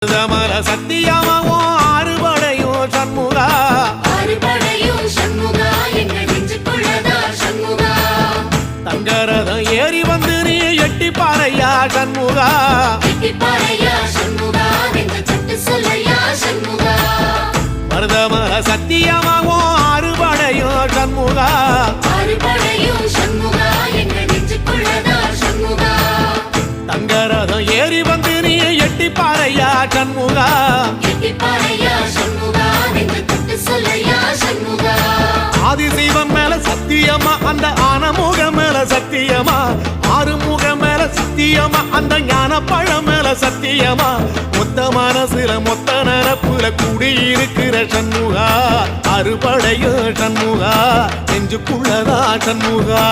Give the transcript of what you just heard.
மருதமல சத்தியமாவோ ஆறுபடையும் சண்முகா எங்கள் நெஞ்சுக்குள்ளதா சண்முகா தங்கரதம் ஏறி வந்து நீ எட்டி பாறையா சண்முகா மருதமல சத்தியமாவோ ஆறுபடையும் சண்முகா எங்கள் நெஞ்சுக்குள்ளதா சண்முகா தங்கரதம் ஏறி வந்து நீ எட்டி பாறையா சண்முகா ஆதிசிவன் மேல சத்தியமா அந்த ஆனமுகம் மேல சத்தியமா ஆறுமுகம் மேல சத்தியமா அந்த ஞான பழம் மேல சத்தியமா மொத்த மனசுல மொத்த நரப்புல குடியிருக்கிற சண்முகா அறுபடையோ சண்முகா நெஞ்சுக்குள்ளதா சண்முகா